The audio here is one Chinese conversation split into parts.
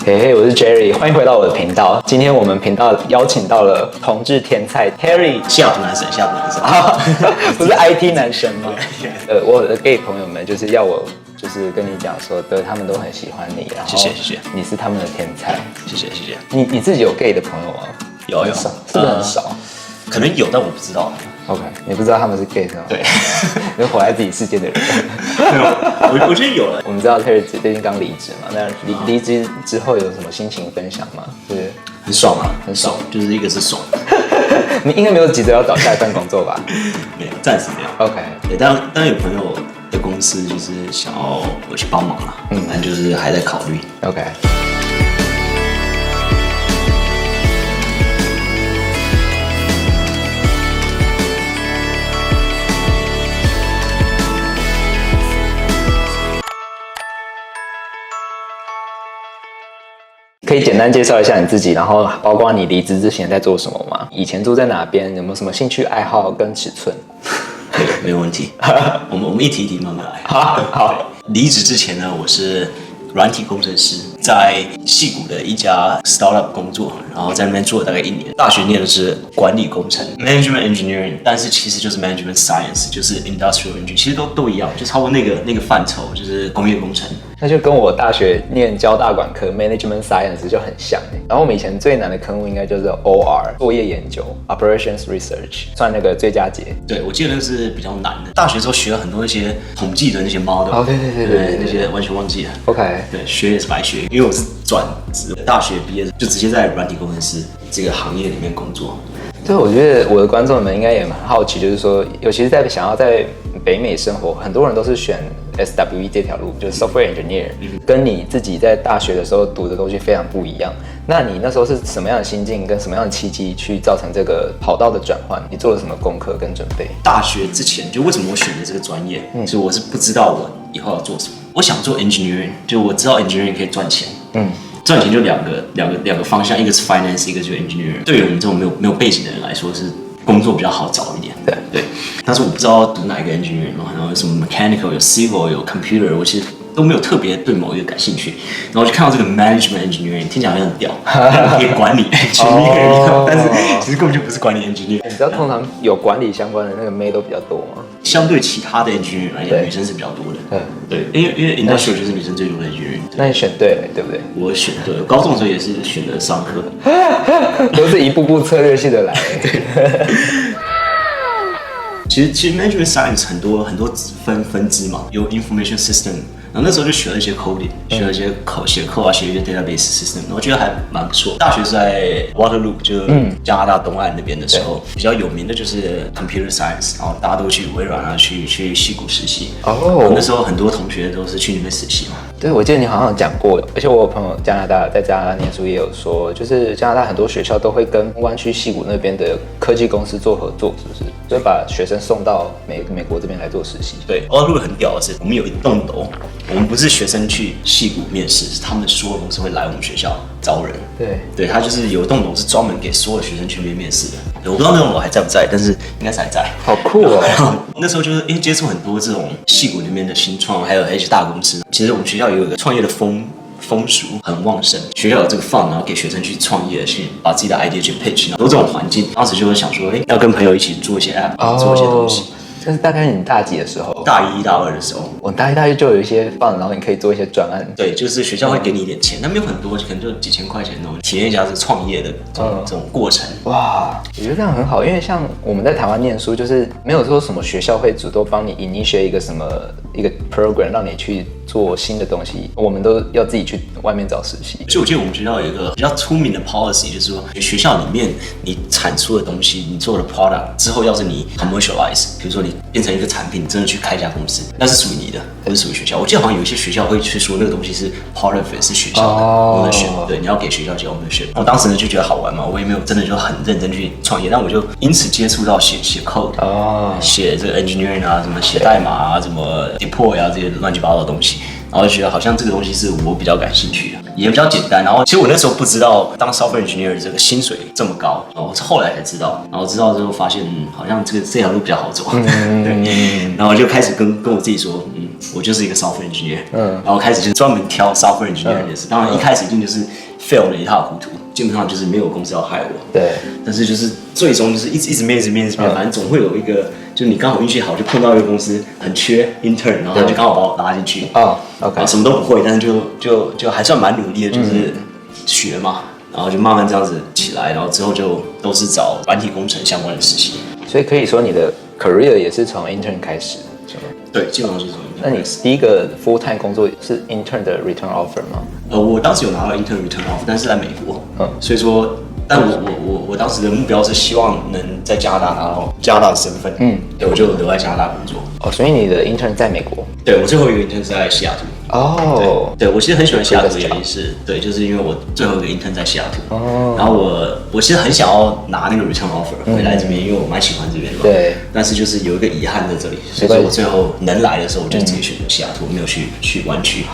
嘿嘿，我是 Jerry， 欢迎回到我的频道。今天我们频道邀请到了同志天才 Terry， 西雅图男神，不是 IT 男神吗？我的 gay 朋友们就是要我就是跟你讲说，对，他们都很喜欢你，然后谢谢，你是他们的天才，谢谢。你自己有 gay 的朋友吗？有，是不是很少？可能有，但我不知道。OK， 你不知道他们是 gay 是吗？对，你活在自己世界的人。我觉得有了。我们知道 Terry 最近刚离职嘛，那离职之后有什么心情分享吗？就是很爽啊，很爽，就是一个是爽。你应该没有急着要找下一份工作吧？没有，暂时没有。OK， 对，当然有朋友的公司就是想要我去帮忙啦，但就是还在考虑。OK。可以简单介绍一下你自己，然后包括你离职之前在做什么吗？以前住在哪边？有没有什么兴趣爱好跟尺寸？对，没有问题。我们一题一题慢慢来。好。离职之前呢，我是软体工程师，在矽谷的一家 startup 工作，然后在那边做了大概1年。大学念的是管理工程 （management engineering）， 但是其实就是 management science， 就是 industrial engineering， 其实都一样，就差不多那个范畴，就是工业工程。那就跟我大学念交大管科 management science 就很像。然后我们以前最难的科目应该就是 OR 作业研究 operations research， 算那个最佳解。对，我记得那是比较难的。大学之后学了很多那些统计的那些 model。哦，对，那些完全忘记了。OK， 对，学也是白学，因为我是转职，大学毕业就直接在软体工程师这个行业里面工作。对，我觉得我的观众们应该也蛮好奇，就是说，尤其是想要在北美生活，很多人都是选 SWE 这条路，就是 software engineer，跟你自己在大学的时候读的东西非常不一样。那你那时候是什么样的心境跟什么样的契机去造成这个跑道的转换？你做了什么功课跟准备？大学之前就为什么我选择这个专业，所以我是不知道我以后要做什么。我想做 engineering， 就我知道 engineering 可以赚钱。赚钱就两个方向，一个是 finance， 一个就是 engineering。对于我们这种没有背景的人来说，是工作比较好找一点。对。但是我不知道读哪一个 engineering， 然后有什么 mechanical， 有 civil， 有 computer， 我其实都没有特别对某一个感兴趣。然后就看到这个 management engineering， 听起来好像很屌，可以管理 engineering， 但是其实根本就不是管理 engineering。你知道通常有管理相关的那个妹都比较多吗？相对其他的 engineering 来讲，女生是比较多的。对，因为 industrial 就是女生最多的 engineering。那你选对了，对不对？我选对了，高中的时候也是选的商科，都是一步步策略性的来。其实 management science 很多分支嘛，有 information system， 然后那时候就学了一些 coding， 学了一些写code啊，写一些 database system， 我觉得还蛮不错。大学是在 Waterloo， 就加拿大东岸那边的时候，比较有名的就是 computer science， 然后大家都去微软啊，去矽谷实习。那时候很多同学都是去那边实习嘛。对，我记得你好像有讲过，而且我有朋友在加拿大念书也有说，就是加拿大很多学校都会跟湾区矽谷那边的科技公司做合作，是不是？所以把学生送到美国这边来做实习。对，Waterloo很屌的是，我们有一栋楼，我们不是学生去矽谷面试，是他们所有公司会来我们学校招人。对，他就是有一栋楼是专门给所有学生去那边面试的。我不知道那栋楼还在不在，但是应该是还在。好酷哦！那时候就是因为接触很多这种矽谷里面的新创，还有一些大公司。其实我们学校有一个创业的风俗很旺盛，学校有这个fund，然后给学生去创业，去把自己的 idea 去 pitch， 然后这种环境，当时就会想说，要跟朋友一起做一些 app， 做一些东西。这是大概你大几的时候？大1、大2的时候。我大一就有一些fund，然后你可以做一些专案。对，就是学校会给你一点钱，但没有很多，可能就几千块钱那种，体验一下这创业的这种过程。哇，我觉得这样很好，因为像我们在台湾念书，就是没有说什么学校会主动帮你 initiate 一个 program 让你去做新的东西，我们都要自己去外面找实习。所以我记得我们学校有一个比较出名的 policy， 就是说学校里面你产出的东西，你做的 product 之后，要是你 commercialize， 比如说你变成一个产品，你真的去开一家公司，那是属于你的，不是属于学校。我记得好像有一些学校会去说那个东西是 part of it， 是学校的 ownership， 对，你要给学校 ownership。我当时呢就觉得好玩嘛，我也没有真的就很认真去创业，但我就因此接触到写 code， 写这个 engineering 啊，什么写代码啊，什么 deploy 啊这些乱七八糟的东西。然后就觉得好像这个东西是我比较感兴趣的，也比较简单。然后其实我那时候不知道当 software engineer 这个薪水这么高，然后后来才知道。然后知道之后发现，好像这条路比较好走。对，然后就开始跟我自己说，我就是一个 software engineer，然后开始就专门挑 software engineer 这件事。当然一开始一定就是 fail 的一塌糊涂，基本上就是没有公司要害我。对，但是就是最终就是一直面，反正总会有一个，就你刚好运气好，就碰到一个公司很缺 intern， 然后他就刚好把我拉进去。OK， 什么都不会，但是就还算蛮努力的，就是学嘛，然后就慢慢这样子起来，然后之后就都是找软体工程相关的实习。所以可以说你的 career 也是从 intern 开始，是吗？对，基本上就是从 intern。那你第一个 full time 工作是 intern 的 return offer 吗？我当时有拿到 intern return offer， 但是在美国，所以说，但我当时的目标是希望能在加拿大拿到加拿大的身份，对，我就留在加拿大工作。所以你的 intern 在美国？对，我最后一个 intern 是在西雅图。对，我其实很喜欢西雅图的原因是，对，就是因为我最后一个 intern 在西雅图，然后我其实很想要拿那个 return offer 回来这边，因为我蛮喜欢这边的。对，但是就是有一个遗憾在这里，所以说我最后能来的时候，我就直接选择西雅图，没有去湾区。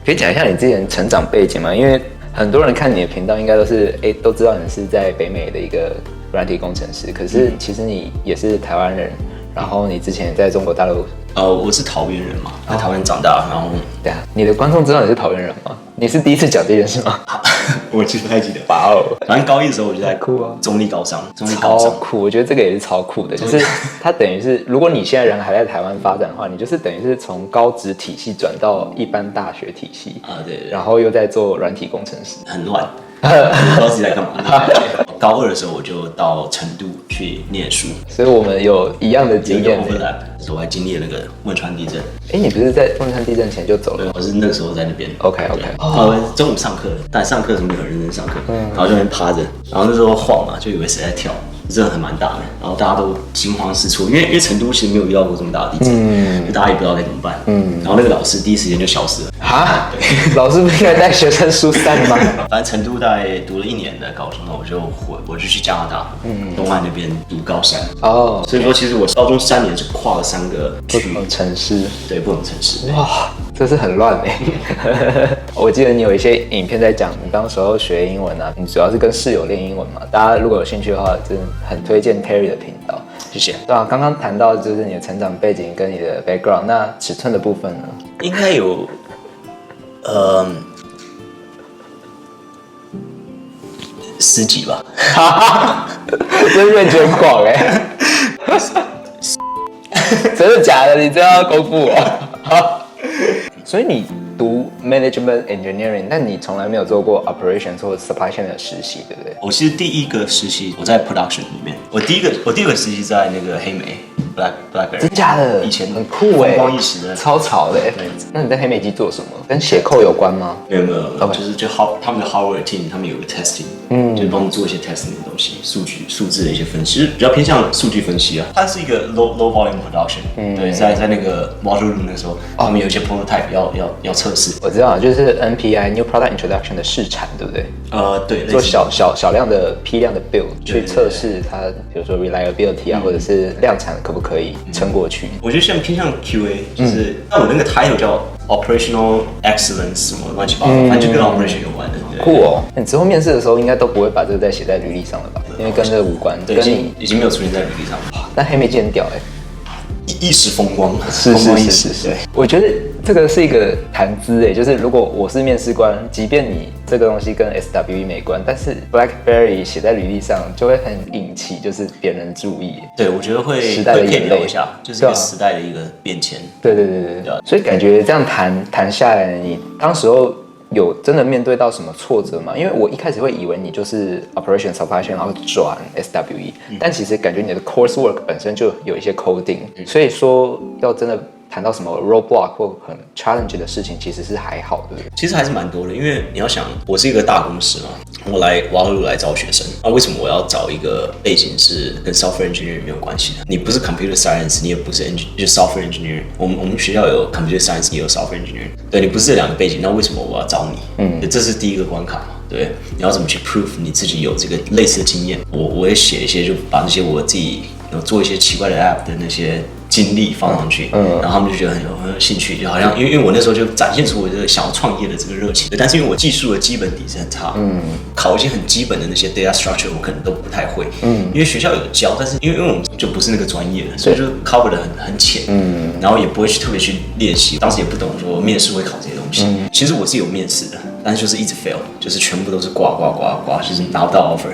可以讲一下你之前成长背景吗？因为很多人看你的频道，应该都知道你是在北美的一个软体工程师，可是其实你也是台湾人，然后你之前也在中国大陆。我是桃园人嘛，在桃园长大，然后对啊，你的观众知道你是桃园人吗？你是第一次讲这件事吗？我其实不太记得。反正高一的时候我就在中立高商，超酷，我觉得这个也是超酷的，就是它等于是，如果你现在人还在台湾发展的话，你就是等于是从高职体系转到一般大学体系对，然后又在做软体工程师，很乱。不知道自己在干嘛。高二的时候我就到成都去念书，所以我们有一样的经验。我还经历了那个汶川地震。你不是在汶川地震前就走了？对，我是那个时候在那边。OK。中午上课，但上课的时候没有认真上课，然后就在那边趴着，然后那时候晃嘛，就以为谁在跳。真的很蛮大的，然后大家都惊慌失措，因为成都其实没有遇到过这么大的地震，就大家也不知道该怎么办。然后那个老师第一时间就消失了。老师不应该带学生疏散吗？反正成都大概读了1年的高中，我就去加拿大，东岸那边读高三。所以说其实我高中3年是跨了3个不同城市，对，不同城市。哇，这是很乱哎。我记得你有一些影片在讲你当时候学英文啊，你主要是跟室友练英文嘛。大家如果有兴趣的话，真的很推荐 Terry 的频道。谢谢。对啊，刚刚谈到就是你的成长背景跟你的 background， 那尺寸的部分呢？应该有10几吧。这认知很广哎。真的假的？你这样要公布我？所以你读 management engineering， 但你从来没有做过 operations 或者 supply chain 的实习，对不对？我其实第一个实习我在 production 里面，我第一个实习在那个黑莓 BlackBerry。真假的？以前很酷哎，风光一时的，超潮的。那你在黑莓机做什么？跟写扣有关吗？没有，就是他们的 hardware team， 他们有个 testing，就是帮我们做一些 testing 的东西，数字的一些分析，就是比较偏向数据分析啊。它是一个 low volume production，对，在那个 model room 那时候，他们有一些 prototype 要测试。我知道，就是 NPI New Product Introduction 的试产，对不对？对，做小量的批量的 build 去测试它，比如说 reliability 啊，或者是量产可不可以撑过去。我觉得偏向 QA， 就是那我那个 title 叫 Operational Excellence 什么乱七八糟，反正就跟 operation 有关的。酷哦！你之后面试的时候应该都不会把这个再写在履历上了吧？因为跟这个无关，对，已经没有出现在履历上了。但黑莓机很屌哎。一时风光，是。我觉得这个是一个谈资哎，就是如果我是面试官，即便你这个东西跟 SWE 没关，但是 BlackBerry 写在履历上就会很引起就是别人注意。对，我觉得会时代的眼泪一下，就是一个时代的一个变迁。对。所以感觉这样谈下来，你当时候有真的面对到什么挫折吗？因为我一开始会以为你就是 operation supply chain 然后转 SWE，但其实感觉你的 coursework 本身就有一些 coding，所以说要真的谈到什么 roadblock 或很 challenge 的事情，其实是还好的。其实还是蛮多的，因为你要想，我是一个大公司嘛，我要来招学生，为什么我要找一个背景是跟 software engineering 没有关系的？你不是 computer science， 你也不是就是 software engineering， 我们学校有 computer science， 也有 software engineering， 对，你不是这2个背景，那为什么我要找你？这是第一个关卡嘛，对，你要怎么去 prove 你自己有这个类似的经验？我也写一些，就把那些我自己有做一些奇怪的 app 的那些精力放上去，然后他们就觉得很有兴趣，就好像因为我那时候就展现出我这个想要创业的这个热情，但是因为我技术的基本底子很差，考一些很基本的那些 data structure 我可能都不太会，因为学校有教，但是因为我们就不是那个专业的，所以就 cover 的很浅，然后也不会去特别去练习，当时也不懂说面试会考这些东西，其实我是有面试的，但是就是一直 fail， 就是全部都是挂，就是拿不到 offer，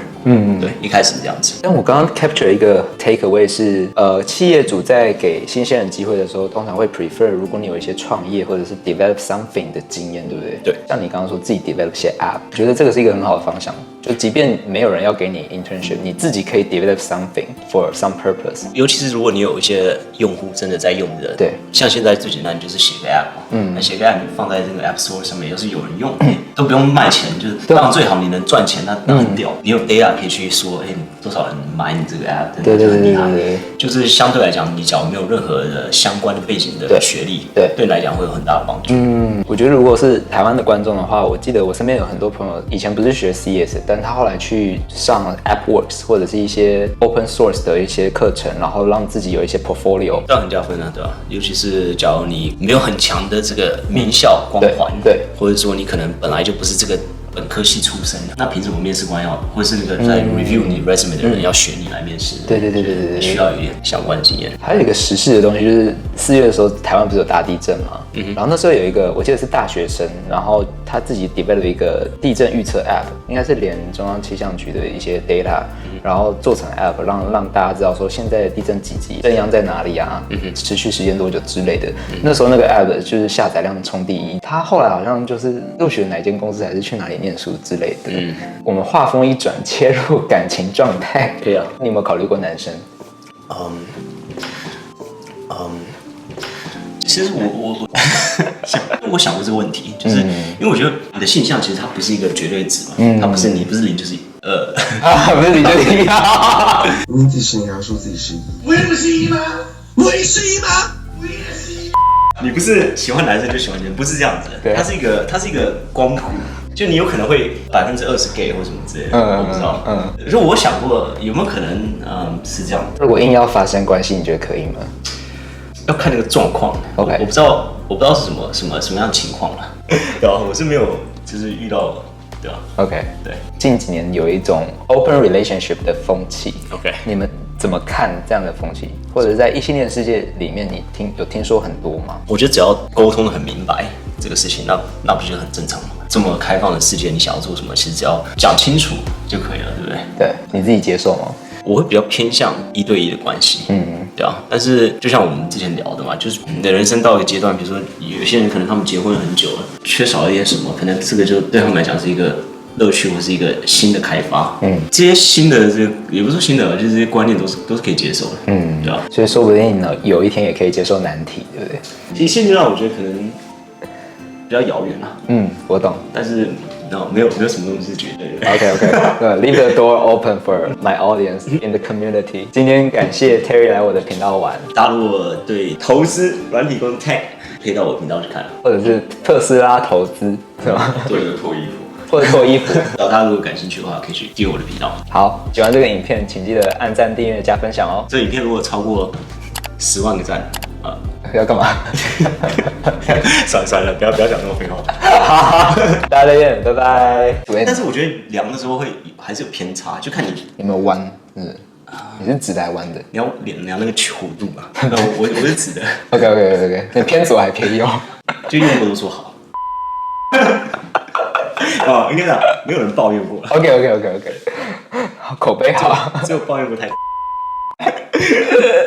对，一开始是这样子。但我刚刚 capture 一个 takeaway 是，企业主在给新鲜人机会的时候，通常会 prefer 如果你有一些创业或者是 develop something 的经验，对不对？对。像你刚刚说自己 develop 一些 app， 我觉得这个是一个很好的方向。就即便没有人要给你 internship， 你自己可以 develop something for some purpose。尤其是如果你有一些用户真的在用的，对，像现在最简单就是写个 app，那写个 app 你放在这个 app store 上面，要是有人用，都不用卖钱，就是当然最好你能赚钱，那很屌。你有 data 可以去说，多少人买你这个 app， 对，就是相对来讲，你假如没有任何的相关的背景的学历，对你来讲会有很大的帮助。我觉得如果是台湾的观众的话，我记得我身边有很多朋友以前不是学 CS， 但他后来去上 AppWorks 或者是一些 open source 的一些课程，然后让自己有一些 portfolio， 这样很加分啊，对吧？尤其是假如你没有很强的这个名校光环，对，或者说你可能本来就不是这个本科系出身的，那凭什么面试官要，或是那个在 review 你 resume 的人要选你来面试？对，需要有一点相关的经验。还有一个时事的东西，就是4月的时候，台湾不是有大地震嘛？然后那时候有一个，我记得是大学生，然后他自己 develop 一个地震预测 app， 应该是连中央气象局的一些 data，然后做成 app， 让大家知道说现在的地震几级，震央在哪里啊，持续时间多久之类的。那时候那个 app 就是下载量冲第一，他后来好像就是录取了哪间公司，还是去哪里念书之类的。我们话锋一转，切入感情状态。可以啊，你有没有考虑过男生？其实我想过这个问题，就是因为我觉得你的性向其实它不是一个绝对值嘛，它不是你不是0就是1，不是0就是1。你自己是你，还说自己是1？我也不是1吗？我也是1吗？我也是1。你不是喜欢男生就喜欢女生，不是这样子的，它是一个光谱。就你有可能会20%gay 或什么之类的，我不知道。就我想过有没有可能，是这样。如果硬要发生关系，你觉得可以吗？要看那个状况。我不知道是什么样的情况啦。对啊，我是没有就是遇到，对吧 ？OK， 对。近几年有一种 open relationship 的风气 ，OK， 你们怎么看这样的风气？或者在异性恋世界里面，你有听说很多吗？我觉得只要沟通的很明白这个事情，那不就很正常吗？这么开放的世界，你想要做什么，其实只要讲清楚就可以了，对不对？对，你自己接受吗？我会比较偏向1对1的关系，对啊。但是就像我们之前聊的嘛，就是你的人生到一个阶段，比如说有些人可能他们结婚了很久了，缺少了一些什么，可能这个就对他们来讲是一个乐趣，或是一个新的开发。这些新的这个也不是说新的，就是这些观念都是可以接受的，对啊。所以说不定呢，有一天也可以接受难题，对不对？其实现阶段我觉得可能比较遥远啦。我懂。但是没有什么东西是绝对的。OK，leave the door open for my audience in the community。今天感谢 Terry 来我的频道玩。大家如果对投资软体公司 Tech， 可以到我的频道去看，或者是特斯拉投资，是吗？或者脱衣服。或者脱衣服。然后大家如果感兴趣的话，可以去订阅我的频道。好，喜欢这个影片，请记得按赞、订阅、加分享哦。这影片如果超过10万个赞，要干嘛？算了，不要讲那么废话。大家再见，拜拜。但是我觉得量的时候还是有偏差，就看你有没有弯，你是直的还是弯的？你要量那个球度嘛。我是直的。OK， 你偏左还偏右？就用过都说好。应该讲没有人抱怨过。OK， 口碑好，只有抱怨过太。